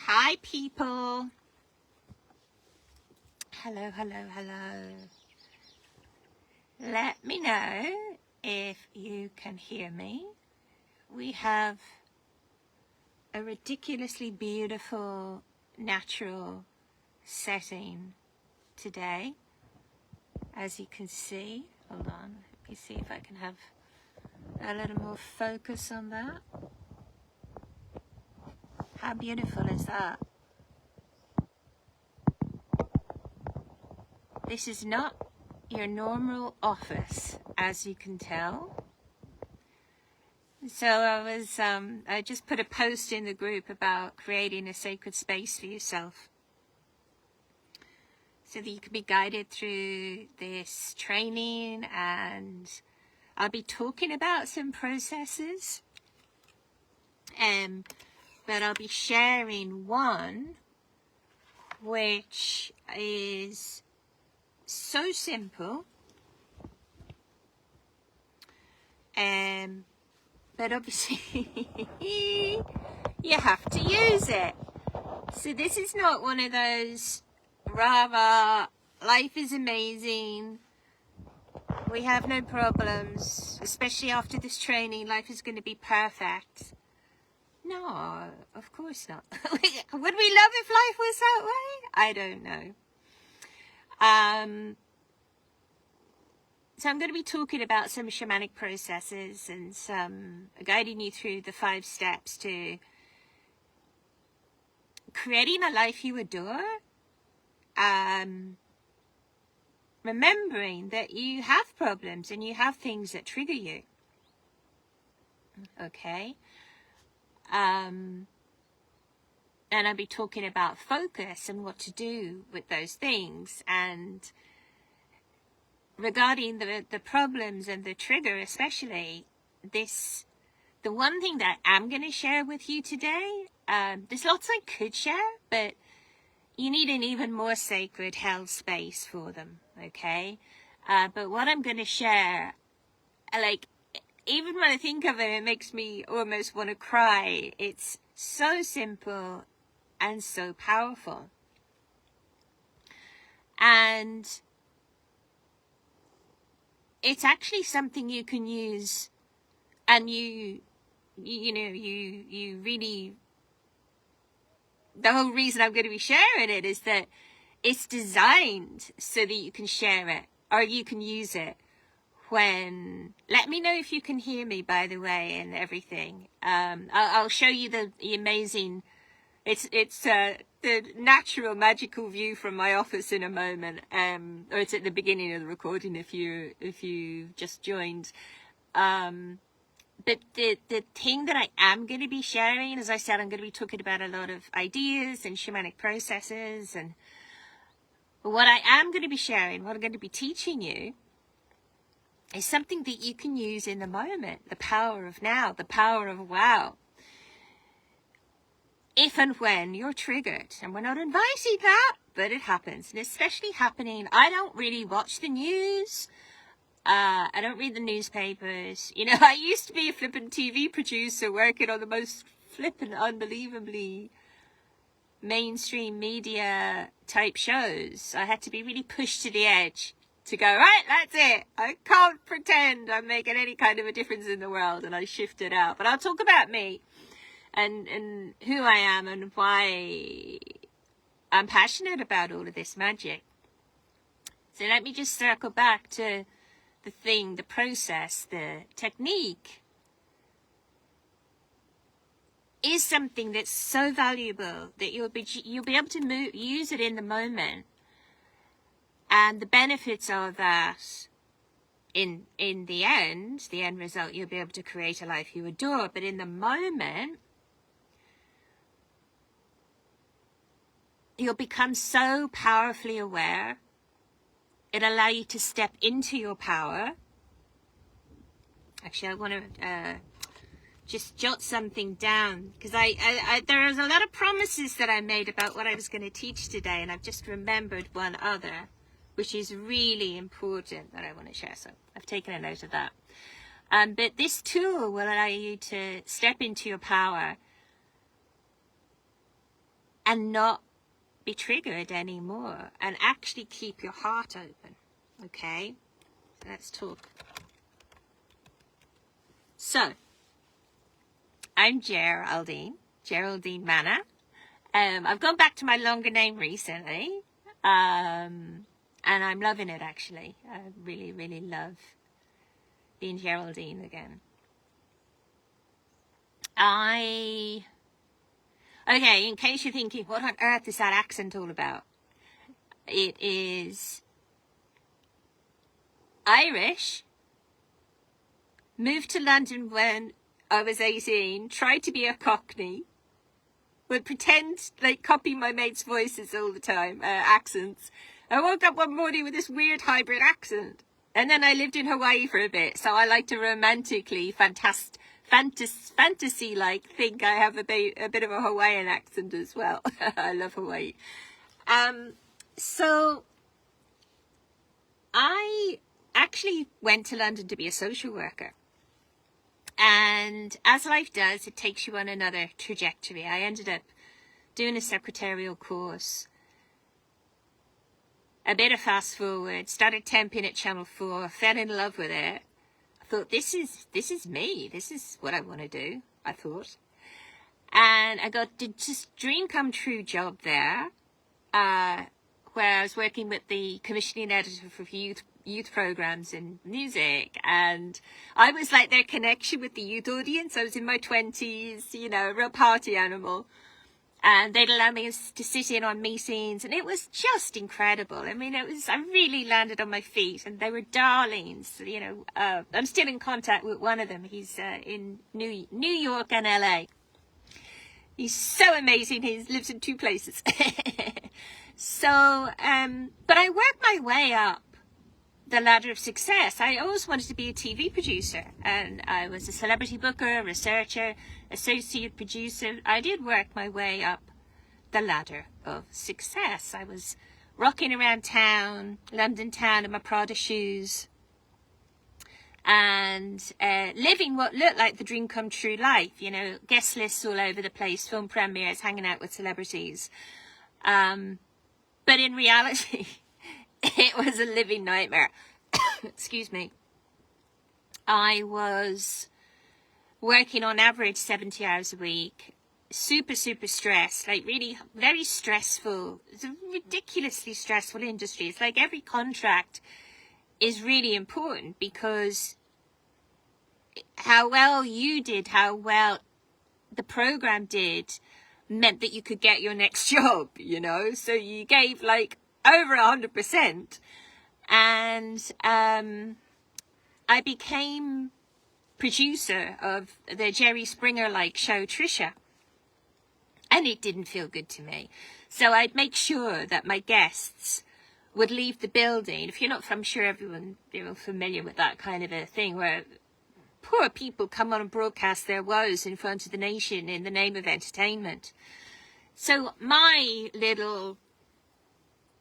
Hi, people. Hello, hello, hello. Let me know if you can hear me. We have a ridiculously beautiful natural setting today, as you can see. Hold on, let me see if I can have a little more focus on that. How beautiful is that? This is not your normal office, as you can tell. So I just put a post in the group about creating a sacred space for yourself so that you can be guided through this training, and I'll be talking about some processes, but I'll be sharing one which is so simple, but obviously you have to use it. So this is not one of those rah-rah, life is amazing, we have no problems, especially after this training, life is going to be perfect. No, of course not. Would we love if life was that way? I don't know. So I'm going to be talking about some shamanic processes and some guiding you through the 5 steps to creating a life you adore. Remembering that you have problems and you have things that trigger you. Okay. And I'll be talking about focus and what to do with those things, and regarding the problems and the trigger especially, the one thing that I'm going to share with you today, there's lots I could share, but you need an even more sacred held space for them, okay? But what I'm going to share, like, even when I think of it, it makes me almost want to cry. It's so simple and so powerful. And it's actually something you can use, and you really, the whole reason I'm going to be sharing it is that it's designed so that you can share it, or you can use it when, let me know if you can hear me, by the way, and everything. I'll show you the amazing, it's the natural magical view from my office in a moment, or it's at the beginning of the recording if you just joined. But the thing that I am going to be sharing, as I said, I'm going to be talking about a lot of ideas and shamanic processes, and what I am going to be sharing, what I'm going to be teaching you, is something that you can use in the moment, the power of now, the power of wow. If and when you're triggered, and we're not advising that, but it happens, and especially happening, I don't really watch the news, I don't read the newspapers, I used to be a flippin' TV producer working on the most flippin' unbelievably mainstream media type shows. I had to be really pushed to the edge to go, right, that's it, I can't pretend I'm making any kind of a difference in the world, and I shifted out. But I'll talk about me and who I am and why I'm passionate about all of this magic. So let me just circle back to the thing, the process, the technique is something that's so valuable that you'll be able to use it in the moment. And the benefits are that in the end result, you'll be able to create a life you adore. But in the moment, you'll become so powerfully aware. It'll allow you to step into your power. Actually, I want to just jot something down, because there was a lot of promises that I made about what I was going to teach today, and I've just remembered one other, which is really important that I want to share. So I've taken a note of that. But this tool will allow you to step into your power and not be triggered anymore, and actually keep your heart open. Okay, let's talk. So, I'm Geraldine Manor. I've gone back to my longer name recently, and I'm loving it, actually. I really, really love being Geraldine again. Okay, in case you're thinking, what on earth is that accent all about? It is Irish, moved to London when I was 18, tried to be a Cockney, would pretend, like, copy my mates' voices all the time, accents. I woke up one morning with this weird hybrid accent. And then I lived in Hawaii for a bit, so I like to romantically, fantasy-like think I have a bit of a Hawaiian accent as well. I love Hawaii. So I actually went to London to be a social worker. And as life does, it takes you on another trajectory. I ended up doing a secretarial course, a bit of fast forward, started temping at Channel 4, fell in love with it. I thought, this is me. This is what I want to do, I thought. And I got this dream come true job there, where I was working with the commissioning editor for youth programs in music, and I was like their connection with the youth audience. I was in my 20s, you know, a real party animal, and they'd allow me to sit in on meetings, and it was just incredible. I mean, I really landed on my feet, and they were darlings, you know. I'm still in contact with one of them. He's in New York and LA. He's so amazing. He lives in 2 places. So, but I worked my way up the ladder of success. I always wanted to be a TV producer, and I was a celebrity booker, researcher, associate producer. I did work my way up the ladder of success. I was rocking around town, London town, in my Prada shoes, and living what looked like the dream come true life, you know, guest lists all over the place, film premieres, hanging out with celebrities. But in reality, it was a living nightmare. Excuse me. I was working on average 70 hours a week, super stressed, like really very stressful. It's a ridiculously stressful industry. It's like every contract is really important, because how well you did, how well the program did, meant that you could get your next job, you know. So you gave like over 100%, and I became producer of the Jerry Springer-like show Trisha, and it didn't feel good to me. So I'd make sure that my guests would leave the building. If you're not, I'm sure everyone, you're familiar with that kind of a thing, where poor people come on and broadcast their woes in front of the nation in the name of entertainment. So my little,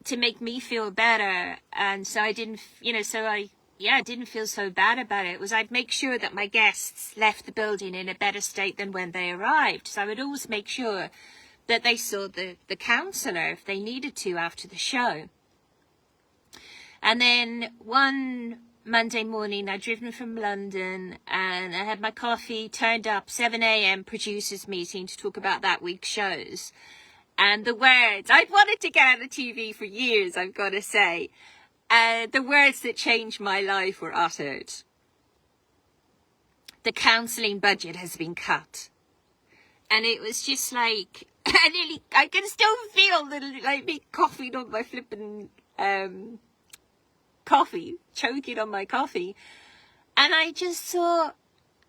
to make me feel better, and so I didn't, you know, so I didn't feel so bad about it, was I'd make sure that my guests left the building in a better state than when they arrived. So I would always make sure that they saw the counsellor if they needed to after the show. And then one Monday morning, I'd driven from London, and I had my coffee, turned up, 7 a.m. producers meeting to talk about that week's shows. And the words, I'd wanted to get on the TV for years, I've got to say. The words that changed my life were uttered. The counselling budget has been cut. And it was just like, I can still feel like me coughing on my flipping coffee, choking on my coffee. And I just thought,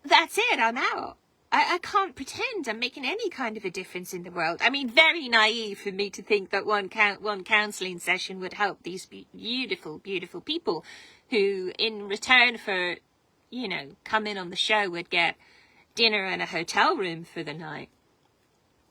that's it, I'm out. I can't pretend I'm making any kind of a difference in the world. I mean, very naive for me to think that one counselling session would help these beautiful, beautiful people who, in return for, you know, coming on the show, would get dinner and a hotel room for the night.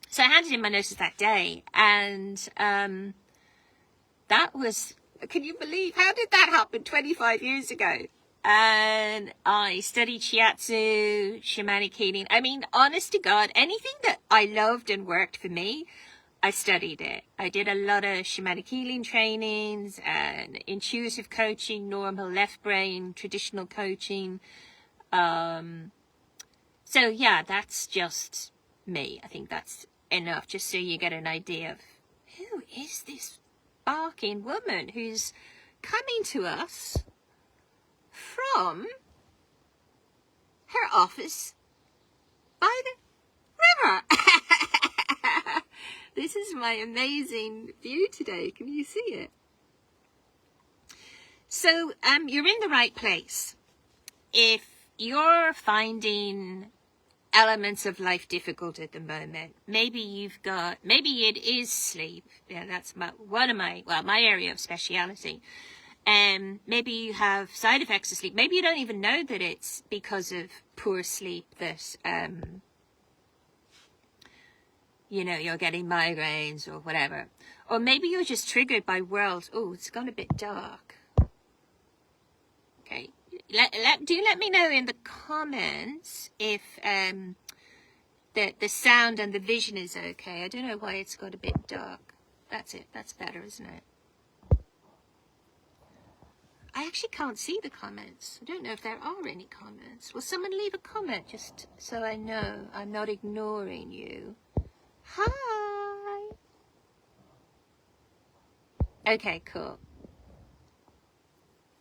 So I handed in my notice that day, and that was, can you believe, how did that happen 25 years ago? And I studied shiatsu, shamanic healing. I mean, honest to God, anything that I loved and worked for me, I studied it. I did a lot of shamanic healing trainings and intuitive coaching, normal left brain, traditional coaching. So yeah, that's just me. I think that's enough just so you get an idea of who is this barking woman who's coming to us from her office by the river. This is my amazing view today. Can you see it? So you're in the right place. If you're finding elements of life difficult at the moment, maybe it is sleep. Yeah, that's my area of speciality. Maybe you have side effects of sleep. Maybe you don't even know that it's because of poor sleep that you're getting migraines or whatever. Or maybe you're just triggered by world. Oh, it's gone a bit dark. Okay. Let me know in the comments if the sound and the vision is okay. I don't know why it's got a bit dark. That's it. That's better, isn't it? I actually can't see the comments. I don't know if there are any comments. Will someone leave a comment just so I know I'm not ignoring you? Hi. Okay, cool.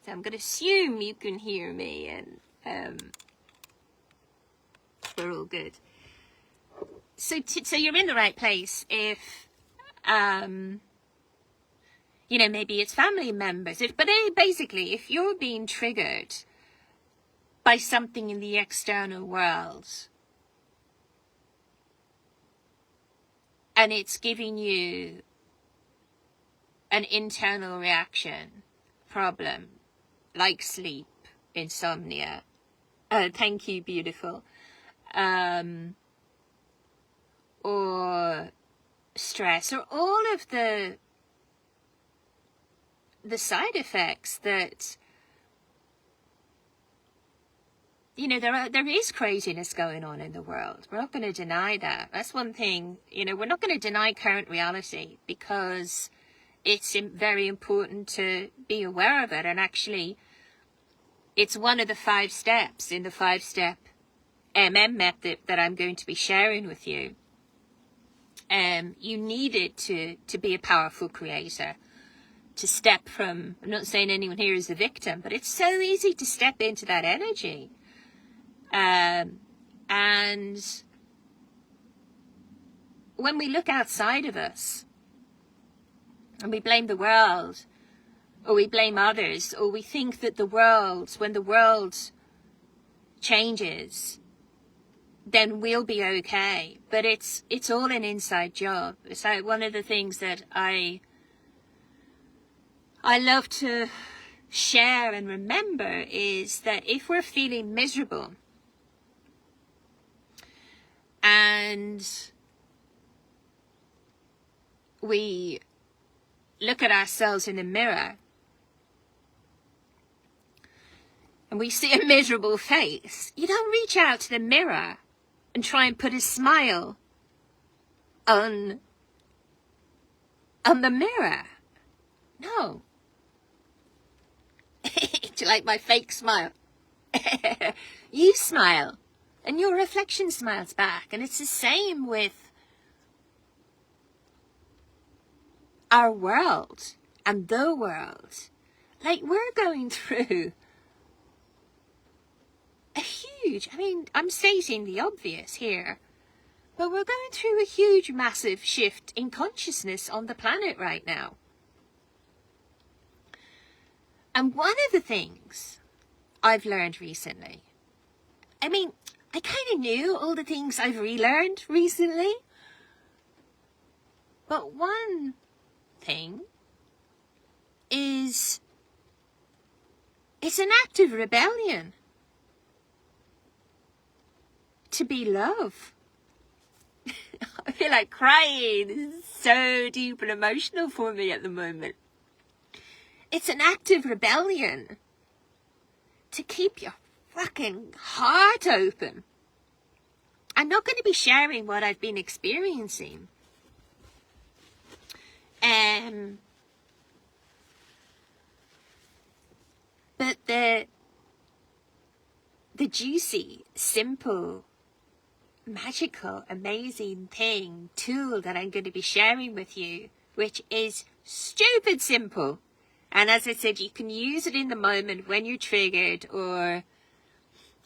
So I'm going to assume you can hear me and we're all good. So you're in the right place if, maybe it's family members. Basically, if you're being triggered by something in the external world and it's giving you an internal reaction problem, like sleep, insomnia. Thank you, beautiful. Or stress, or all of the side effects that, there is craziness going on in the world. We're not going to deny that. That's one thing, we're not going to deny current reality because it's very important to be aware of it. And actually, it's one of the 5 steps in the 5-step method that I'm going to be sharing with you. You need it to be a powerful creator, to step from, I'm not saying anyone here is a victim, but it's so easy to step into that energy. And when we look outside of us and we blame the world, or we blame others, or we think that when the world changes, then we'll be okay. But it's all an inside job. It's like one of the things that I love to share and remember is that if we're feeling miserable and we look at ourselves in the mirror and we see a miserable face, you don't reach out to the mirror and try and put a smile on the mirror. No. Do you like my fake smile? You smile and your reflection smiles back. And it's the same with our world and the world. Like, we're going through a huge, I'm stating the obvious here, but we're going through a huge, massive shift in consciousness on the planet right now. And one of the things I've learned recently, I kind of knew all the things I've relearned recently, but one thing is it's an act of rebellion to be love. I feel like crying. This is so deep and emotional for me at the moment. It's an act of rebellion to keep your fucking heart open. I'm not going to be sharing what I've been experiencing, But the juicy, simple, magical, amazing tool that I'm going to be sharing with you, which is stupid simple. And as I said, you can use it in the moment when you're triggered, or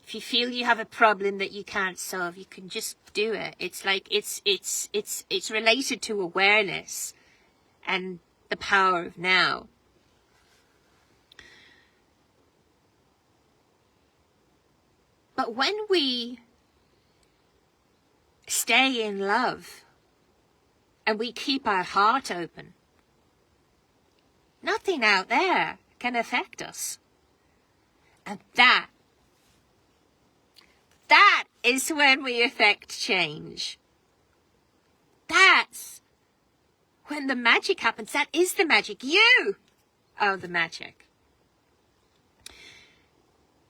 if you feel you have a problem that you can't solve, you can just do it. It's like, it's related to awareness and the power of now. But when we stay in love and we keep our heart open, nothing out there can affect us. And that is when we affect change. That's when the magic happens. That is the magic. You are the magic.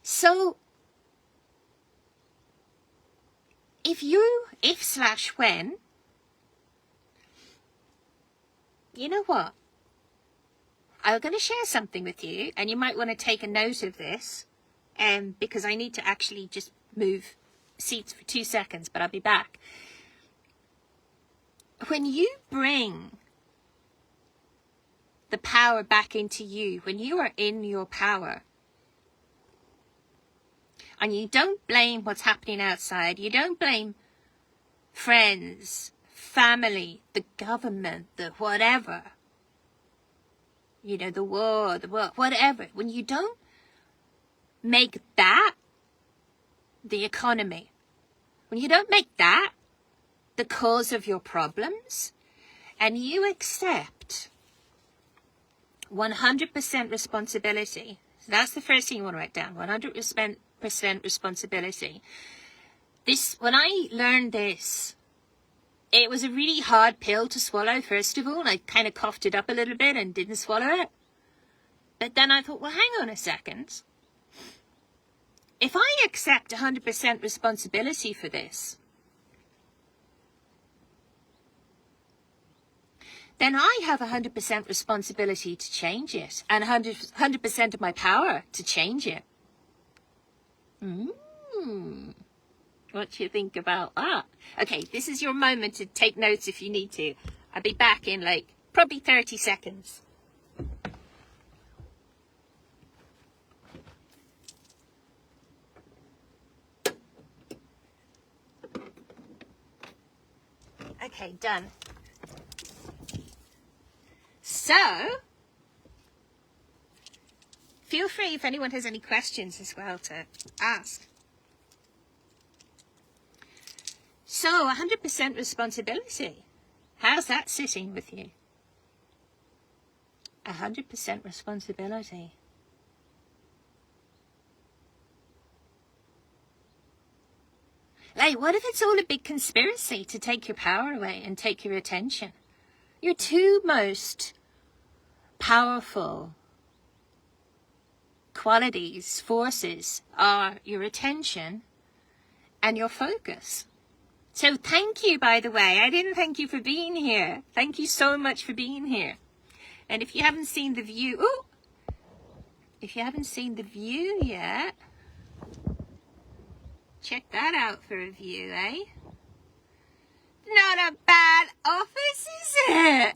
So if/when, you know what? I'm going to share something with you, and you might want to take a note of this, because I need to actually just move seats for 2 seconds, but I'll be back. When you bring the power back into you, when you are in your power, and you don't blame what's happening outside, you don't blame friends, family, the government, the whatever, you know, the war, whatever. When you don't make that the economy, when you don't make that the cause of your problems, and you accept 100% responsibility, so that's the first thing you want to write down, 100% responsibility. When I learned this, it was a really hard pill to swallow, first of all. I kind of coughed it up a little bit and didn't swallow it. But then I thought, well, hang on a second. If I accept 100% responsibility for this, then I have 100% responsibility to change it, and 100% of my power to change it. What do you think about that? Okay, this is your moment to take notes if you need to. I'll be back in probably 30 seconds. Okay, done. So, feel free if anyone has any questions as well to ask. So, 100% responsibility. How's that sitting with you? 100% responsibility. Like, what if it's all a big conspiracy to take your power away and take your attention? Your two most powerful qualities, forces, are your attention and your focus. So thank you, by the way. I didn't thank you for being here. Thank you so much for being here. And if you haven't seen the view, if you haven't seen the view yet, check that out for a view, eh? Not a bad office, is it?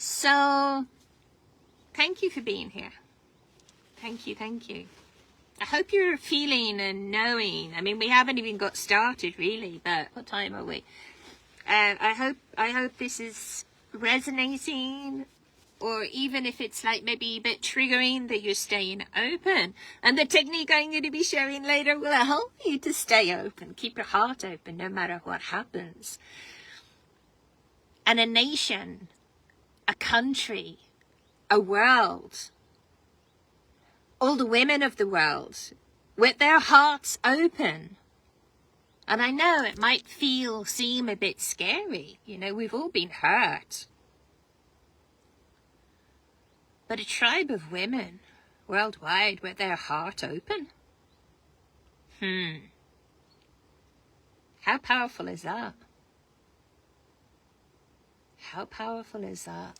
So, thank you for being here. Thank you, thank you. I hope you're feeling and knowing. I mean, we haven't even got started, really, but what time are we? I hope this is resonating, or even if it's like maybe a bit triggering, that you're staying open. And the technique I'm going to be sharing later will help you to stay open. Keep your heart open no matter what happens. And a nation, a country, a world, all the women of the world with their hearts open. And I know it might seem a bit scary. You know, we've all been hurt. But a tribe of women worldwide with their heart open. How powerful is that? How powerful is that?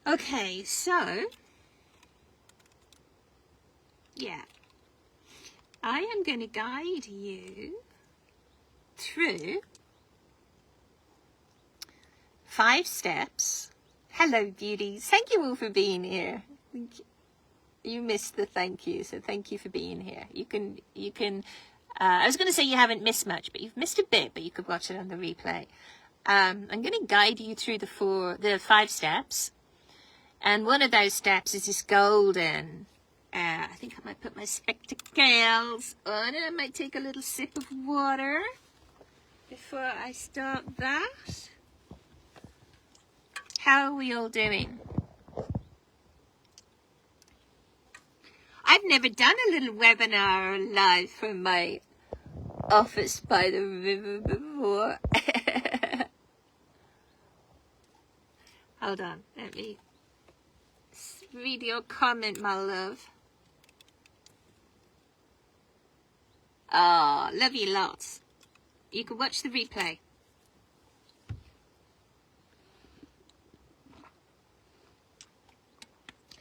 Okay, so, yeah, I am going to guide you through 5 steps. Hello, beauties. Thank you all for being here. You missed the thank you, so thank you for being here. You can, I was going to say you haven't missed much, but you've missed a bit, but you could watch it on the replay. I'm going to guide you through the 5 steps. And one of those steps is this golden, I think I might put my spectacles on and I might take a little sip of water before I start that. How are we all doing? I've never done a little webinar live from my office by the river before. Hold on, let me read your comment, my love. Oh, love you lots. You can watch the replay.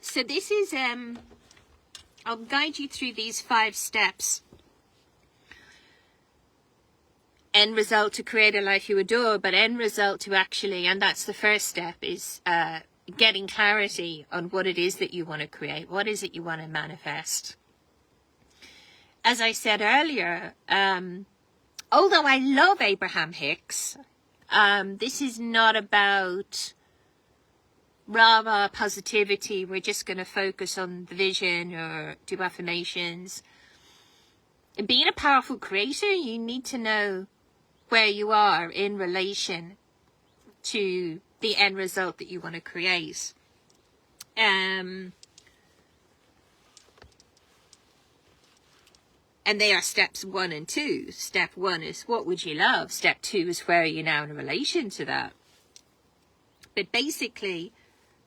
So this is, I'll guide you through these 5 steps. End result to create a life you adore, but end result to actually, and that's the first step, is getting clarity on what it is that you want to create. What is it you want to manifest? As I said earlier, although I love Abraham Hicks, this is not about rah-rah positivity. We're just going to focus on the vision or do affirmations. And being a powerful creator, you need to know where you are in relation to the end result that you want to create. And they are steps 1 and 2. Step 1 is what would you love? Step 2 is where are you now in relation to that? But basically,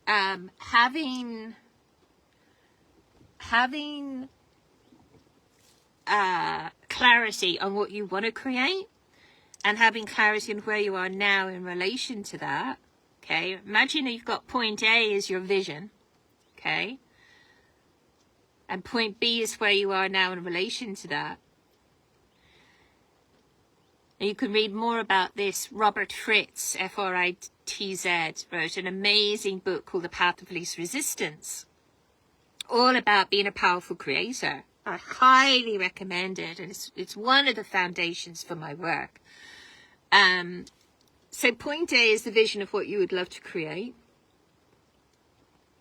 having clarity on what you want to create and having clarity on where you are now in relation to that. Okay, imagine you've got point A as your vision, okay, and point B is where you are now in relation to that. And you can read more about this. Robert Fritz, F-R-I-T-Z, wrote an amazing book called The Path of Least Resistance, all about being a powerful creator. I highly recommend it, and it's one of the foundations for my work. So point A is the vision of what you would love to create.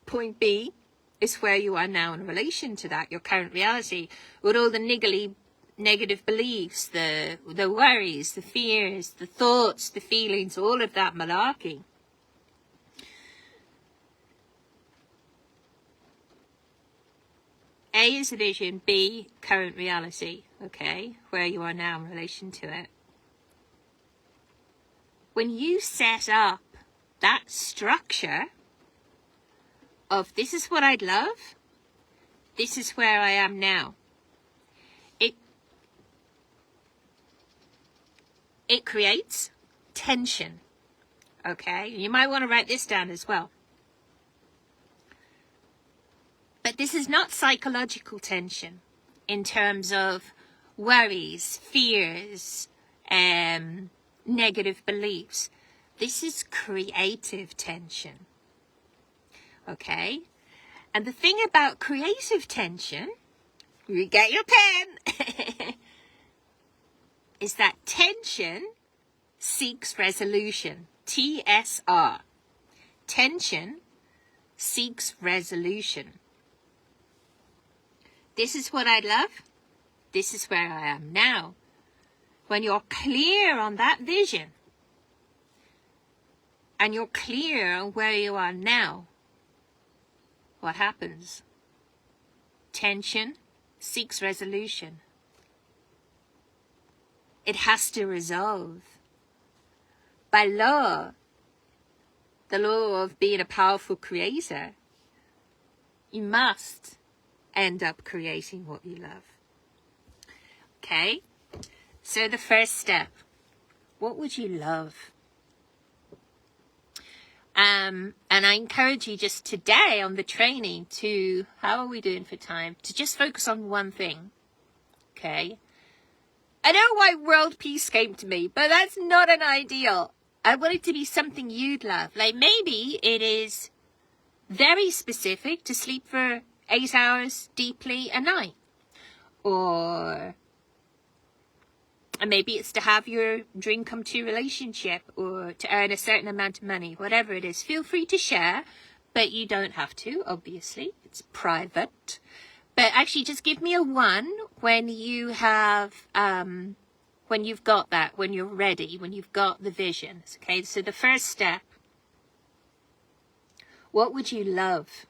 Point B is where you are now in relation to that, your current reality, with all the niggly negative beliefs, the worries, the fears, the thoughts, the feelings, all of that malarkey. A is the vision, B, current reality, okay, where you are now in relation to it. When you set up that structure of this is what I'd love, this is where I am now, it creates tension, okay? You might want to write this down as well. But this is not psychological tension in terms of worries, fears, negative beliefs. This is creative tension, okay? And the thing about creative tension, you get your pen, is that tension seeks resolution. TSR. Tension seeks resolution. This is what I'd love. This is where I am now. When you're clear on that vision and you're clear on where you are now, what happens? Tension seeks resolution. It has to resolve. By law, the law of being a powerful creator, you must end up creating what you love. Okay? So the first step, What would you love? And I encourage you just today on the training to, how are we doing for time? To just focus on one thing. Okay. I know why world peace came to me, but that's not an ideal. I want it to be something you'd love. Like maybe it is very specific to sleep for 8 hours deeply a night. Or maybe it's to have your dream come true relationship, or to earn a certain amount of money, whatever it is. Feel free to share, but you don't have to, obviously. It's private. But actually just give me a 1 when you have, when you've got that, when you're ready, when you've got the visions. Okay, so the first step, what would you love?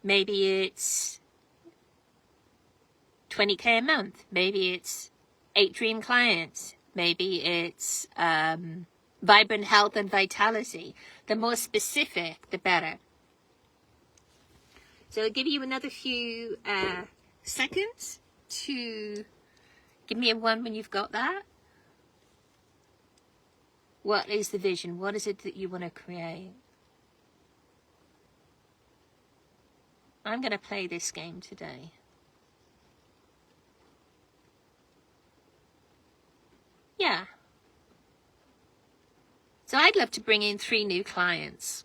Maybe it's 20K a month. Maybe it's 8 dream clients. Maybe it's vibrant health and vitality. The more specific, the better. So I'll give you another few seconds to give me a 1 when you've got that. What is the vision? What is it that you want to create? I'm going to play this game today. Yeah. So I'd love to bring in 3 new clients.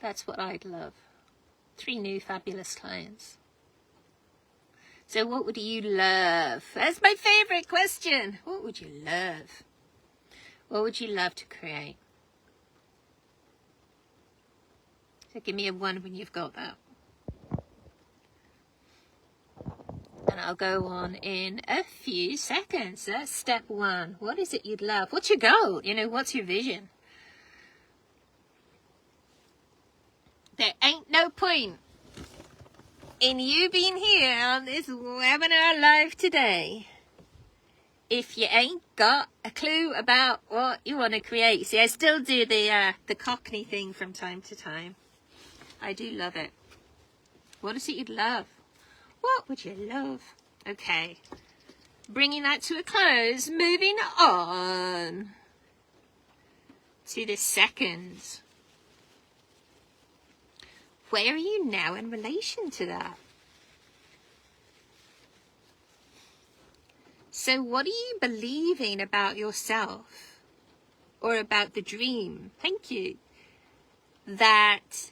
That's what I'd love. 3 new fabulous clients. So what would you love? That's my favorite question. What would you love? What would you love to create? So give me a 1 when you've got that. And I'll go on in a few seconds. That's step 1. What is it you'd love? What's your goal? You know, what's your vision? There ain't no point in you being here on this webinar live today if you ain't got a clue about what you want to create. See, I still do the Cockney thing from time to time. I do love it. What is it you'd love? What would you love? Okay. Bringing that to a close. Moving on to the second. Where are you now in relation to that? So what are you believing about yourself or about the dream? Thank you. That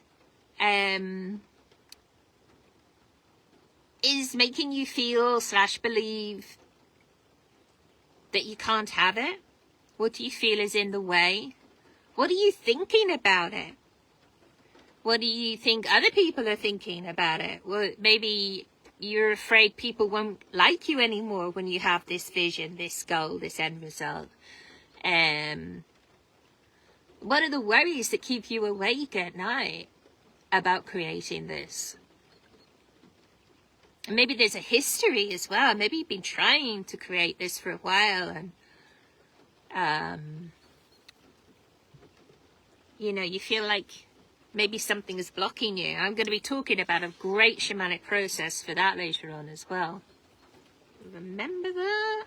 is making you feel / believe that you can't have it? What do you feel is in the way? What are you thinking about it? What do you think other people are thinking about it? Well, maybe you're afraid people won't like you anymore when you have this vision, this goal, this end result. What are the worries that keep you awake at night about creating this? And maybe there's a history as well. Maybe you've been trying to create this for a while and, you know, you feel like maybe something is blocking you. I'm going to be talking about a great shamanic process for that later on as well. Remember that?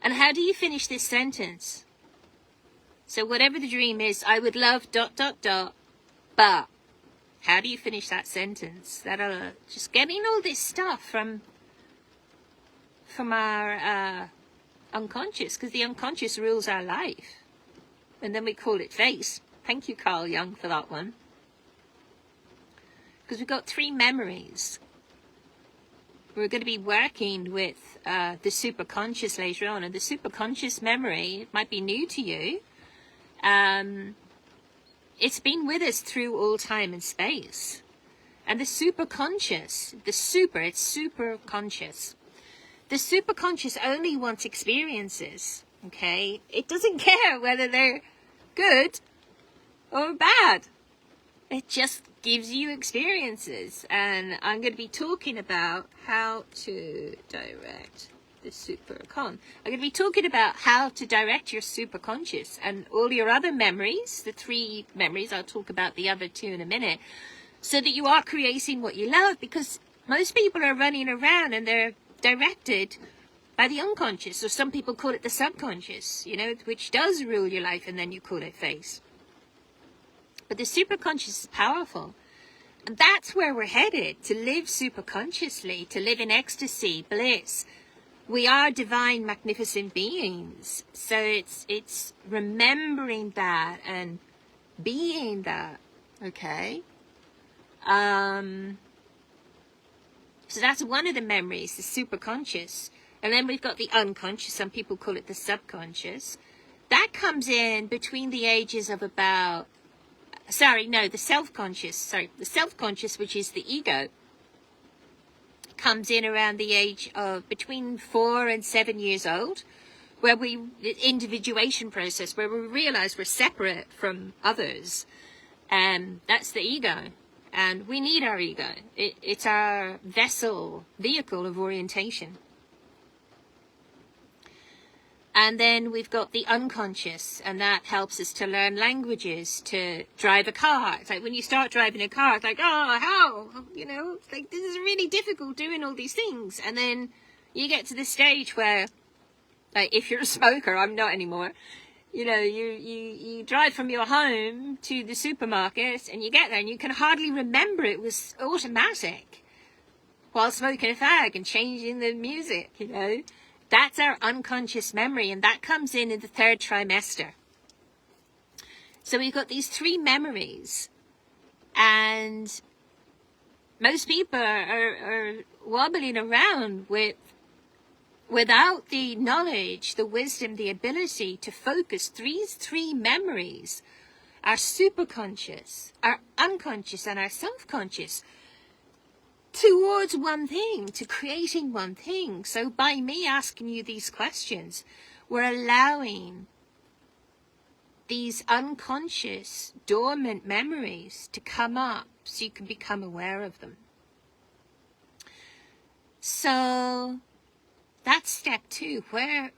And how do you finish this sentence? So whatever the dream is, I would love ... but how do you finish that sentence? That'll just getting all this stuff from our unconscious, because the unconscious rules our life, and then we call it face. Thank you, Carl Jung, for that one, because we've got 3 memories. We're going to be working with the superconscious later on, and the superconscious memory might be new to you. It's been with us through all time and space. And the superconscious, it's super conscious. The superconscious only wants experiences, okay? It doesn't care whether they're good or bad. It just gives you experiences. And I'm going to be talking about how to direct the supercon. I'm going to be talking about how to direct your superconscious and all your other memories, the 3 memories. I'll talk about the other 2 in a minute, so that you are creating what you love, because most people are running around and they're directed by the unconscious, or some people call it the subconscious, you know, which does rule your life, and then you call it face. But the superconscious is powerful. And that's where we're headed, to live superconsciously, to live in ecstasy, bliss. We are divine, magnificent beings. So it's remembering that and being that, okay? So that's one of the memories, the superconscious. And then we've got the unconscious. Some people call it the subconscious. That comes in between the ages of about... the self-conscious. The self-conscious, which is the ego, comes in around the age of between 4 and 7 years old, where the individuation process, where we realize we're separate from others. And that's the ego. And we need our ego. It's our vehicle of orientation. And then we've got the unconscious, and that helps us to learn languages, to drive a car. It's like when you start driving a car, it's like, oh, how? You know, it's like, this is really difficult doing all these things. And then you get to the stage where, like, if you're a smoker, I'm not anymore, you know, you drive from your home to the supermarket, and you get there, and you can hardly remember it was automatic while smoking a fag and changing the music, you know. That's our unconscious memory, and that comes in the 3rd trimester. So we've got these 3 memories, and most people are wobbling around without the knowledge, the wisdom, the ability to focus these 3 memories, our superconscious, our unconscious, and our self-conscious, towards one thing, to creating one thing. So by me asking you these questions, we're allowing these unconscious, dormant memories to come up so you can become aware of them. So that's step 2. Where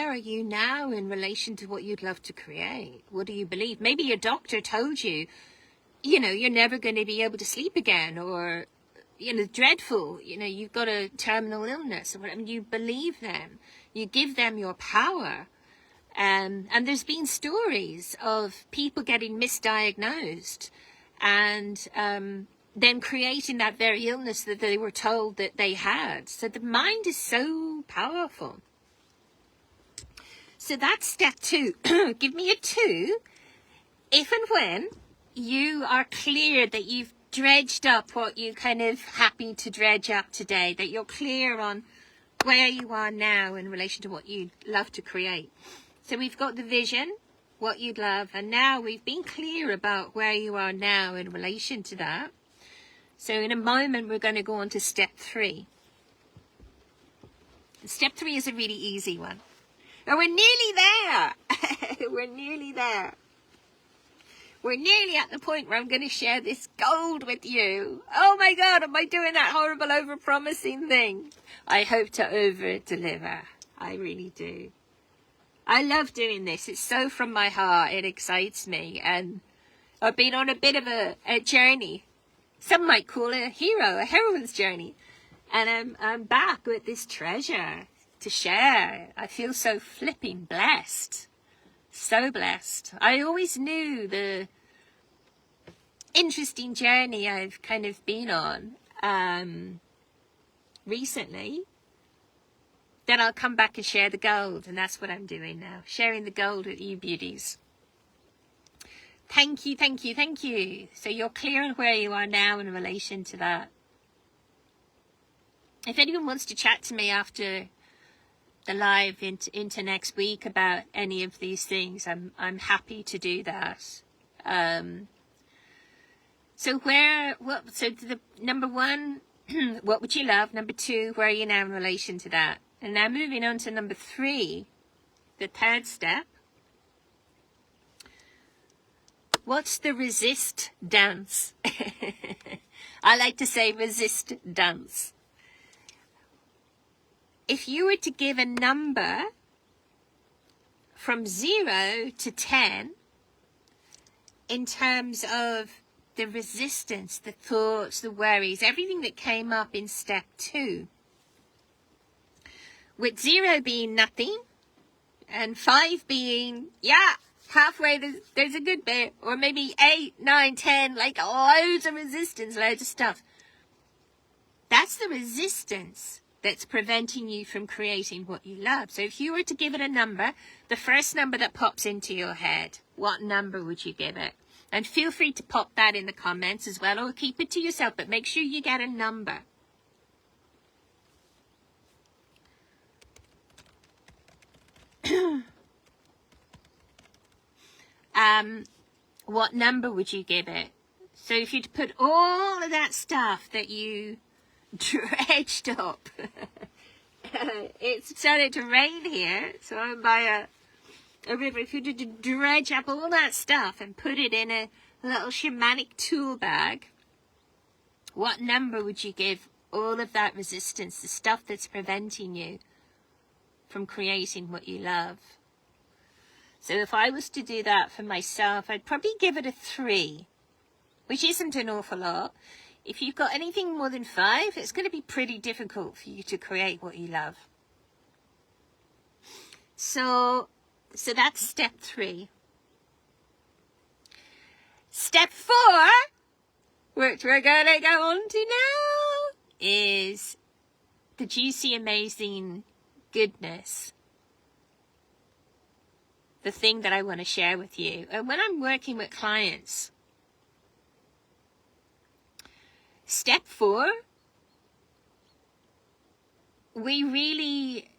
are you now in relation to what you'd love to create? What do you believe? Maybe your doctor told you, you know, you're never going to be able to sleep again, or, you know, dreadful, you know, you've got a terminal illness, or whatever. You believe them, you give them your power. And there's been stories of people getting misdiagnosed and then creating that very illness that they were told that they had. So the mind is so powerful. So that's step 2. Give me a 2 if and when you are clear that you've dredged up what you kind of happy to dredge up today, that you're clear on where you are now in relation to what you'd love to create. So we've got the vision, what you'd love, and now we've been clear about where you are now in relation to that. So in a moment, we're going to go on to step 3. Step 3 is a really easy one. And we're nearly there. We're nearly there. We're nearly at the point where I'm going to share this gold with you. Oh my God, am I doing that horrible over-promising thing? I hope to over-deliver. I really do. I love doing this. It's so from my heart. It excites me. And I've been on a bit of a journey. Some might call it a heroine's journey. And I'm back with this treasure to share. I feel so flipping blessed. So blessed. I always knew the interesting journey I've kind of been on recently, that I'll come back and share the gold. And that's what I'm doing now, sharing the gold with you beauties. Thank you, thank you, thank you. So you're clear on where you are now in relation to that. If anyone wants to chat to me after the live into next week about any of these things, I'm happy to do that. So the number 1, what would you love? Number 2, where are you now in relation to that? And now moving on to number 3, the 3rd step. What's the resist dance? I like to say resist dance. if you were to give a number from 0 to 10 in terms of the resistance, the thoughts, the worries, everything that came up in step 2, with 0 being nothing and 5 being, yeah, halfway, there's a good bit, or maybe 8, 9, 10, like loads of resistance, loads of stuff. That's the resistance that's preventing you from creating what you love. So if you were to give it a number, the first number that pops into your head, what number would you give it? And feel free to pop that in the comments as well, or keep it to yourself, but make sure you get a number. What number would you give it? So if you'd put all of that stuff that you dredged up, it's started to rain here, so I'm by a river. If you did dredge up all that stuff and put it in a little shamanic tool bag, what number would you give all of that resistance, the stuff that's preventing you from creating what you love? So if I was to do that for myself, I'd probably give it a 3, which isn't an awful lot. If you've got anything more than 5, it's going to be pretty difficult for you to create what you love. So that's step 3. Step 4, which we're going to go on to now, is the juicy, amazing goodness. The thing that I want to share with you. And when I'm working with clients, step 4, we really,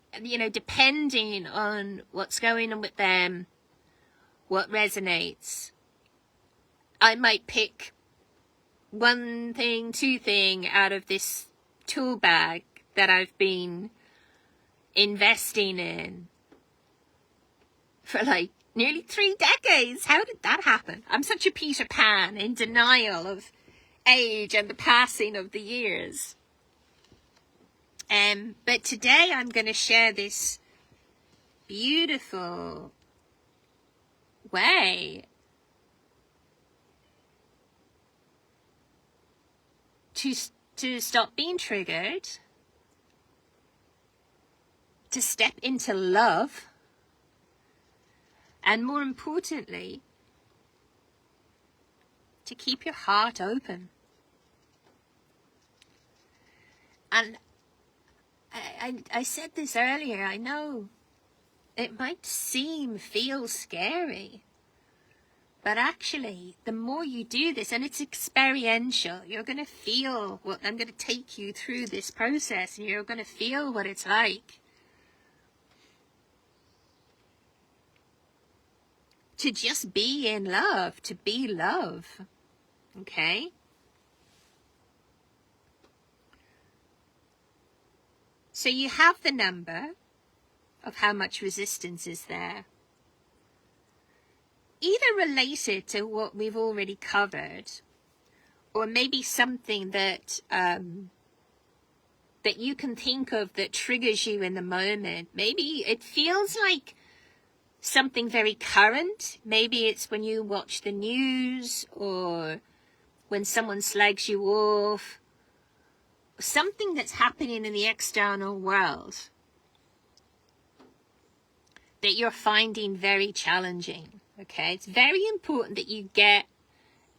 depending on what's going on with them, what resonates, I might pick 1 thing, 2 thing out of this tool bag that I've been investing in for like nearly 3 decades. How did that happen? I'm such a Peter Pan, in denial of age and the passing of the years. But today I'm going to share this beautiful way to stop being triggered, to step into love, and more importantly, to keep your heart open. And I said this earlier, I know it might feel scary, but actually the more you do this, and it's experiential, you're going to feel what I'm going to take you through this process, and you're going to feel what it's like to just be in love, to be love. Okay? So you have the number of how much resistance is there, either related to what we've already covered, or maybe something that that you can think of that triggers you in the moment. Maybe it feels like something very current. Maybe it's when you watch the news, or when someone slags you off, something that's happening in the external world that you're finding very challenging. Okay, it's very important that you get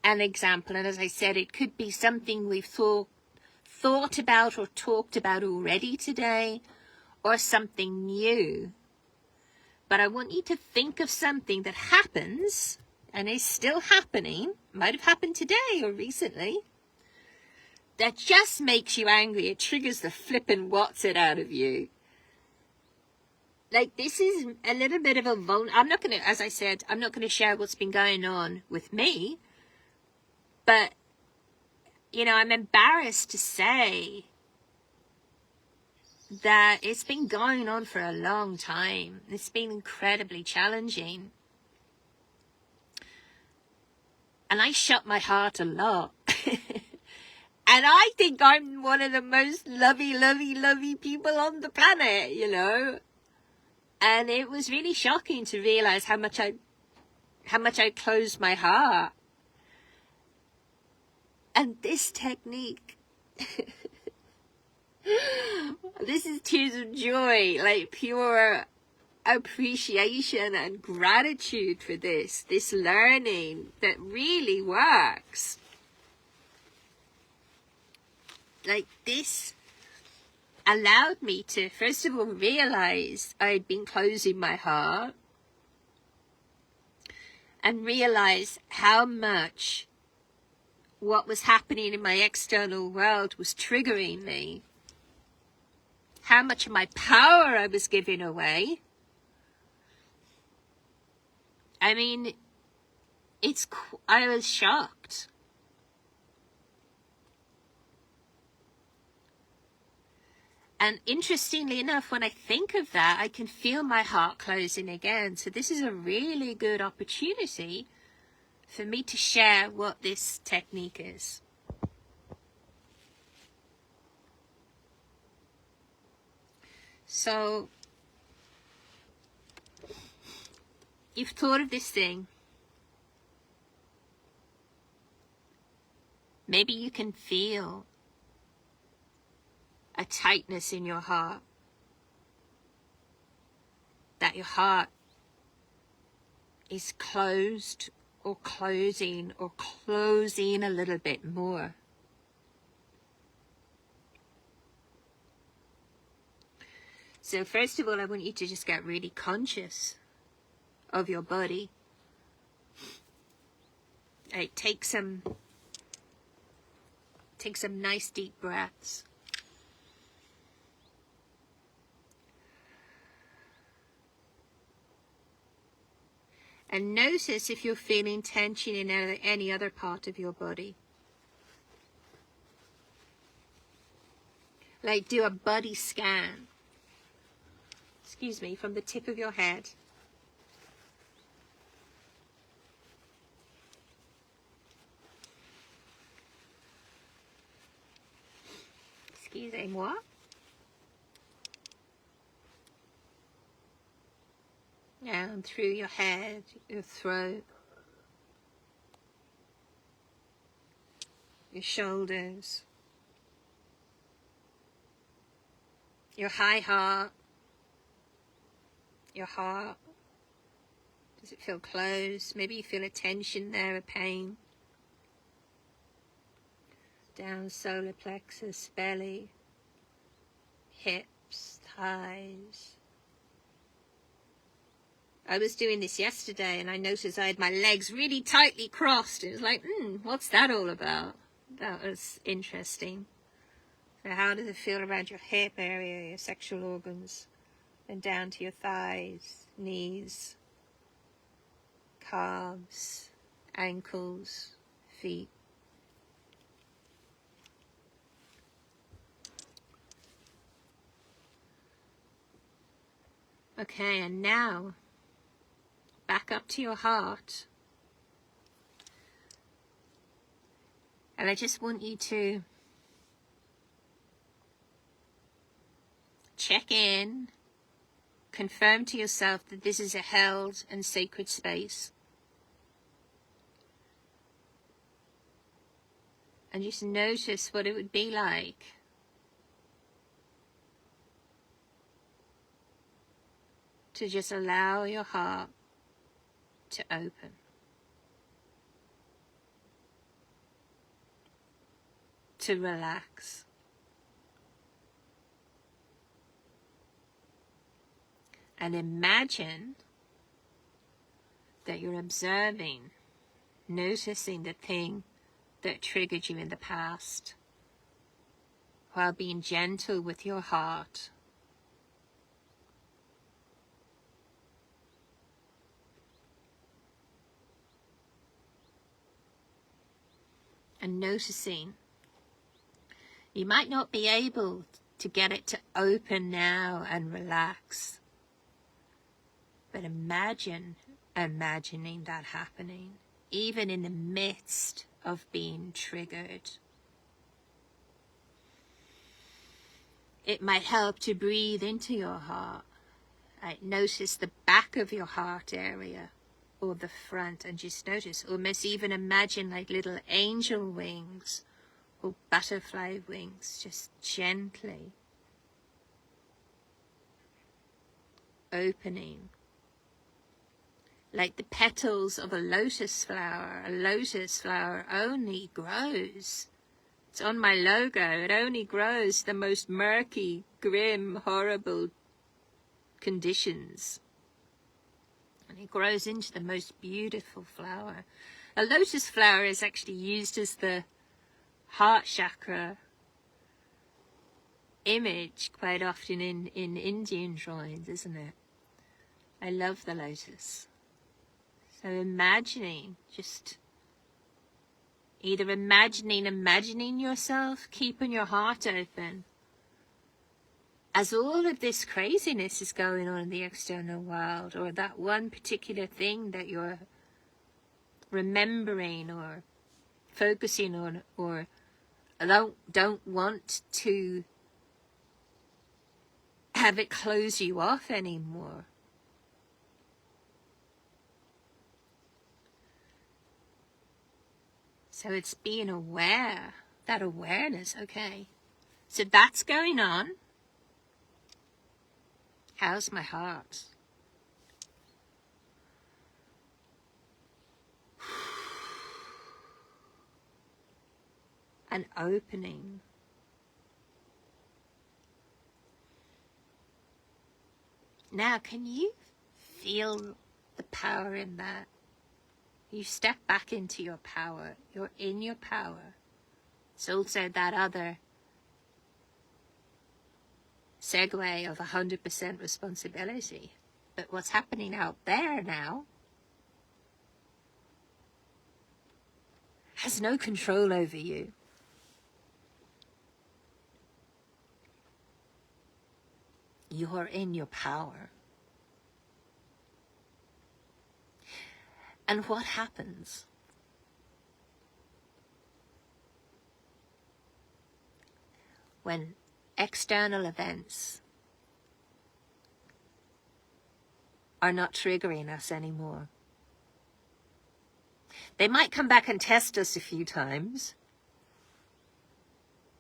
an example, and as I said, it could be something we've thought about or talked about already today, or something new. But I want you to think of something that happens and is still happening, might have happened today or recently, that just makes you angry. It triggers the flippin' what's it out of you. Like, this is a little bit of a I'm not going to, as I said, I'm not going to share what's been going on with me, but, I'm embarrassed to say that it's been going on for a long time. It's been incredibly challenging. And I shut my heart a lot. And I think I'm one of the most lovey people on the planet, you know. And it was really shocking to realize how much I closed my heart. And this technique, this is tears of joy, like pure appreciation and gratitude for this learning that really works. Like, this allowed me to, first of all, realize I'd been closing my heart, and realize how much what was happening in my external world was triggering me, how much of my power I was giving away. I mean, I was shocked. And interestingly enough, when I think of that, I can feel my heart closing again. So this is a really good opportunity for me to share what this technique is. So, you've thought of this thing. Maybe you can feel a tightness in your heart. That your heart is closed or closing or closing a little bit more. So first of all, I want you to just get really conscious of your body. Like, take some nice deep breaths. And notice if you're feeling tension in any other part of your body. Like, do a body scan. Excuse me, from the tip of your head. Excusez-moi. Down through your head, your throat, your shoulders, your high heart, your heart. Does it feel closed? Maybe you feel a tension there, a pain. Down solar plexus, belly, hips, thighs. I was doing this yesterday and I noticed I had my legs really tightly crossed. It was like, what's that all about? That was interesting. So how does it feel around your hip area, your sexual organs? And down to your thighs, knees, calves, ankles, feet. Okay, and now back up to your heart. And I just want you to check in, confirm to yourself that this is a held and sacred space. And just notice what it would be like to just allow your heart to open. To relax. And imagine that you're observing, noticing the thing that triggered you in the past, while being gentle with your heart. And noticing, you might not be able to get it to open now and relax, but imagining that happening, even in the midst of being triggered. It might help to breathe into your heart. Like, notice the back of your heart area or the front, and just notice, almost even imagine like little angel wings or butterfly wings, just gently opening. Like the petals of a lotus flower. A lotus flower only grows. It's on my logo. It only grows the most murky, grim, horrible conditions. And it grows into the most beautiful flower. A lotus flower is actually used as the heart chakra image quite often in Indian shrines, isn't it? I love the lotus. So imagining, just either imagining yourself, keeping your heart open, as all of this craziness is going on in the external world, or that one particular thing that you're remembering or focusing on, or don't want to have it close you off anymore. So it's being aware, that awareness, okay. So that's going on. How's my heart? An opening. Now, can you feel the power in that? You step back into your power. You're in your power. It's also that other segue of 100% responsibility. But what's happening out there now has no control over you. You're in your power. And what happens? When external events are not triggering us anymore? They might come back and test us a few times,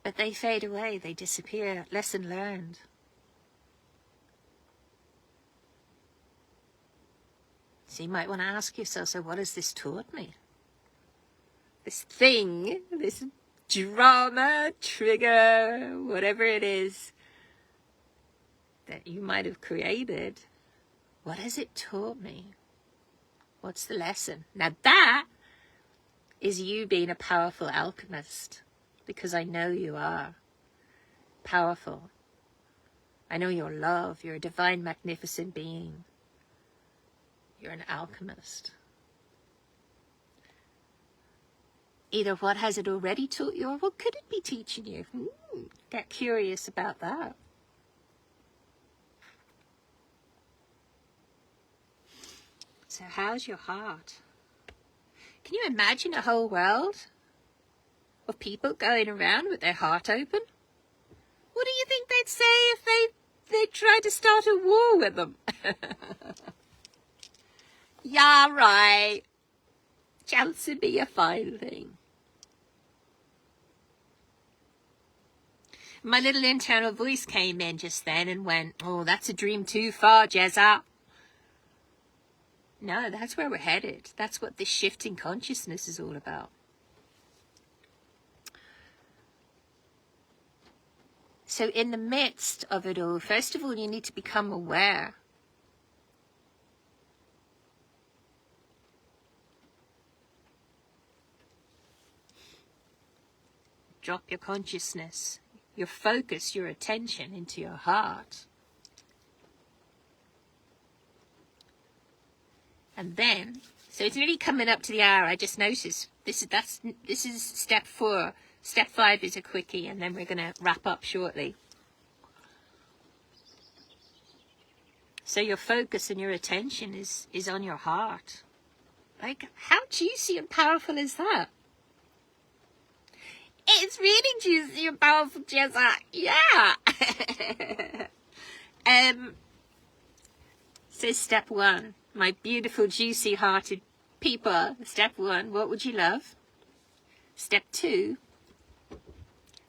but they fade away, they disappear. Lesson learned. So you might want to ask yourself, so what has this taught me? This thing, this drama, trigger, whatever it is that you might have created, what has it taught me? What's the lesson? Now that is you being a powerful alchemist, because I know you are powerful. I know you're love, you're a divine, magnificent being. You're an alchemist. Either what has it already taught you, or what could it be teaching you? Get curious about that. So how's your heart? Can you imagine a whole world of people going around with their heart open? What do you think they'd say if they tried to start a war with them? Yeah, right. Chance would be a fine thing. My little internal voice came in just then and went, oh, that's a dream too far, Jezza. No, that's where we're headed. That's what this shift in consciousness is all about. So in the midst of it all, first of all, you need to become aware. Drop your consciousness, your focus, your attention into your heart. And then, so it's really coming up to the hour. I just noticed this is step 4. Step 5 is a quickie, and then we're going to wrap up shortly. So your focus and your attention is on your heart. Like, how juicy and powerful is that? It's really juicy and powerful, Jezza. Yeah. So step one, my beautiful, juicy hearted people. Step one, what would you love? Step two,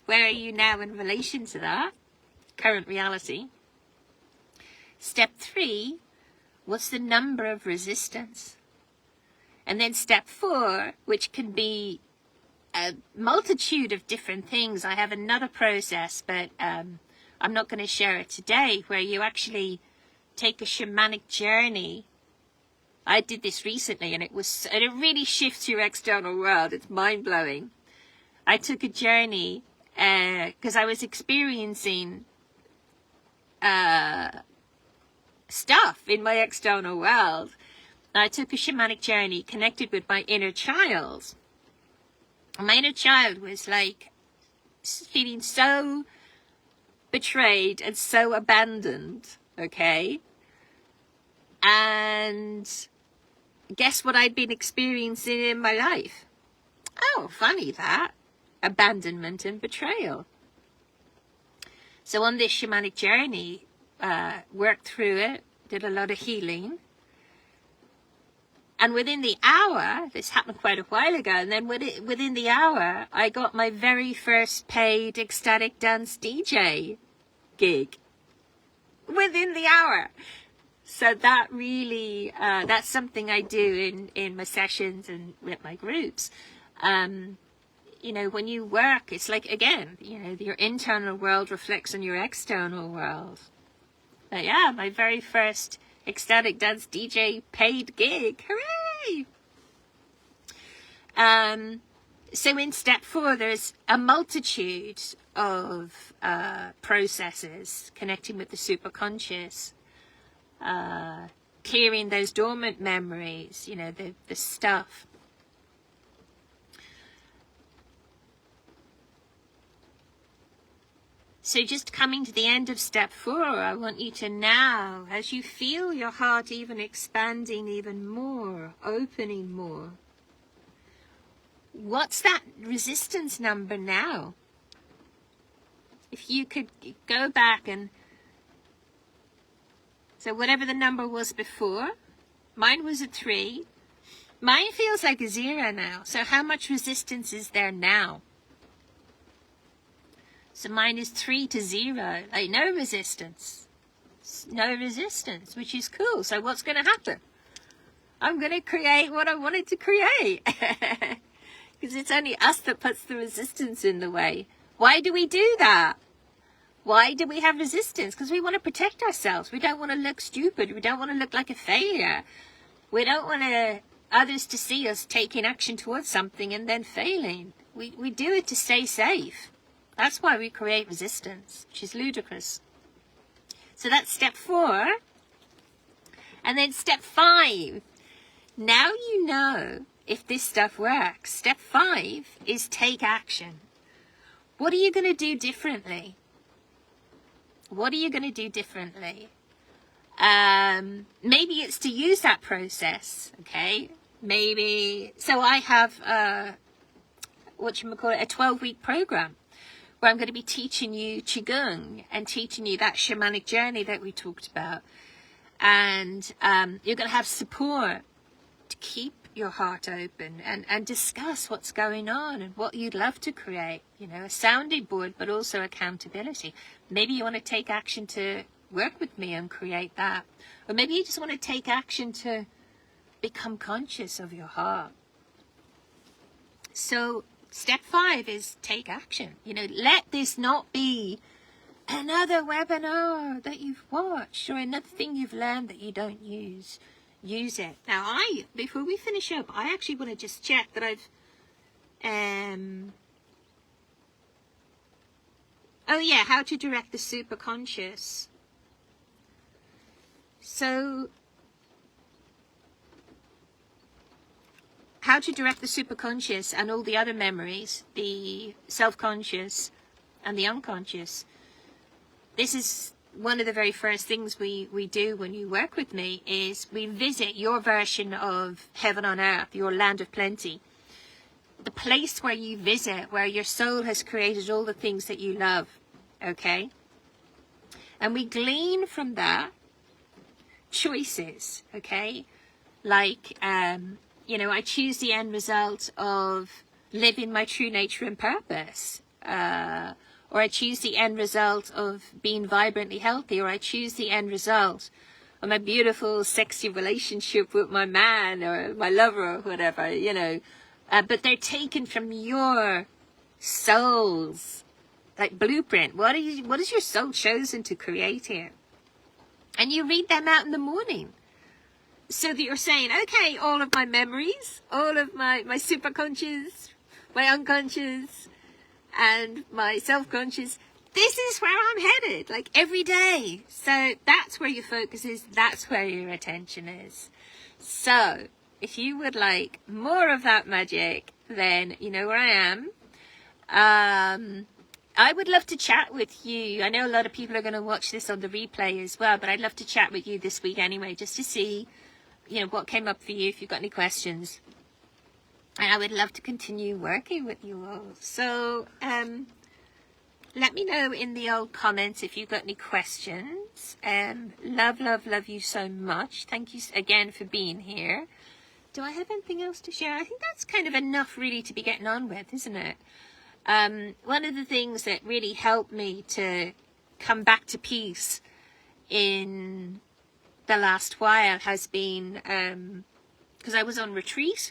where are you now in relation to that current reality? Step three, what's the number of resistance? And then step four, which can be a multitude of different things. I have another process, but I'm not going to share it today, where you actually take a shamanic journey. I did this recently, and it really shifts your external world. It's mind-blowing. I took a journey because I was experiencing stuff in my external world. I took a shamanic journey, connected with my inner child. My inner child was like feeling so betrayed and so abandoned, okay? And guess what I'd been experiencing in my life? Oh, funny that. Abandonment and betrayal. So on this shamanic journey, worked through it, did a lot of healing. And within the hour, this happened quite a while ago, and then within the hour, I got my very first paid ecstatic dance DJ gig. Within the hour. So that really, that's something I do in my sessions and with my groups. You know, when you work, it's like, again, you know, your internal world reflects on your external world. But yeah, my very first ecstatic dance DJ paid gig. Hooray! So in step four, there's a multitude of processes connecting with the superconscious, clearing those dormant memories, you know, the stuff. So just coming to the end of step four, I want you to now, as you feel your heart even expanding even more, opening more, what's that resistance number now? If you could go back and, so whatever the number was before, mine was a 3. Mine feels like a 0 now. So how much resistance is there now? So mine is 3 to 0, like no resistance. No resistance, which is cool. So what's going to happen? I'm going to create what I wanted to create. Because it's only us that puts the resistance in the way. Why do we do that? Why do we have resistance? Because we want to protect ourselves. We don't want to look stupid. We don't want to look like a failure. We don't want others to see us taking action towards something and then failing. We do it to stay safe. That's why we create resistance, which is ludicrous. So that's step 4. And then step 5. Now you know if this stuff works. Step 5 is take action. What are you going to do differently? What are you going to do differently? Maybe it's to use that process, okay? Maybe, so I have, a 12-week program where I'm going to be teaching you Qigong and teaching you that shamanic journey that we talked about. And you're going to have support to keep your heart open and discuss what's going on and what you'd love to create. You know, a sounding board, but also accountability. Maybe you want to take action to work with me and create that. Or maybe you just want to take action to become conscious of your heart. So step 5 is take action. You know, let this not be another webinar that you've watched or another thing you've learned that you don't use. Use it. Now, before we finish up, I actually want to just check that I've, oh yeah, how to direct the superconscious. So, how to direct the superconscious and all the other memories, the self-conscious and the unconscious. This is one of the very first things we do when you work with me, is we visit your version of heaven on earth, your land of plenty. the place where you visit, where your soul has created all the things that you love, okay? And we glean from that choices, okay? Like, you know, I choose the end result of living my true nature and purpose. Or I choose the end result of being vibrantly healthy, or I choose the end result of my beautiful, sexy relationship with my man or my lover or whatever, you know. But they're taken from your soul's, like, blueprint. What is your soul chosen to create here? And you read them out in the morning. So that you're saying, okay, all of my memories, all of my superconscious, my unconscious, and my self-conscious, this is where I'm headed, like, every day. So that's where your focus is, that's where your attention is. So if you would like more of that magic, then you know where I am. I would love to chat with you. I know a lot of people are going to watch this on the replay as well, but I'd love to chat with you this week anyway, just to see, you know, what came up for you, if you've got any questions. And I would love to continue working with you all. So, let me know in the old comments if you've got any questions. Love, love, love you so much. Thank you again for being here. Do I have anything else to share? I think that's kind of enough really to be getting on with, isn't it? One of the things that really helped me to come back to peace in the last while has been, because I was on retreat.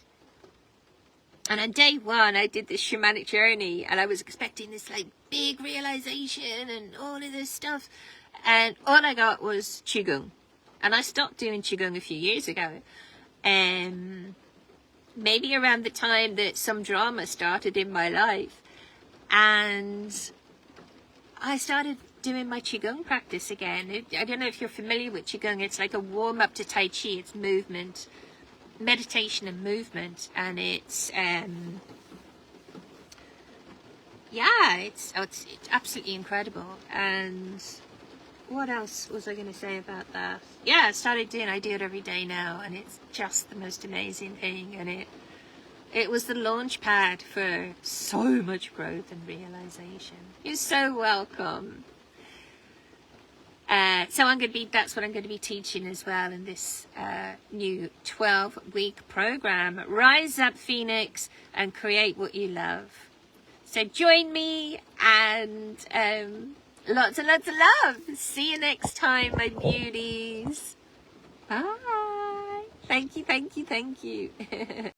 And on day one, I did this shamanic journey, and I was expecting this like big realization and all of this stuff. And all I got was Qigong. And I stopped doing Qigong a few years ago. Maybe around the time that some drama started in my life. And I started doing my Qigong practice again. I don't know if you're familiar with Qigong. It's like a warm up to Tai Chi. It's movement. Meditation and movement, and it's it's absolutely incredible. And what else was I going to say about that? Yeah, I do it every day now, and it's just the most amazing thing. And it was the launch pad for so much growth and realization. You're so welcome. So that's what I'm going to be teaching as well in this new 12-week program. Rise up, Phoenix, and create what you love. So join me, and lots and lots of love. See you next time, my beauties. Bye. Thank you, thank you, thank you.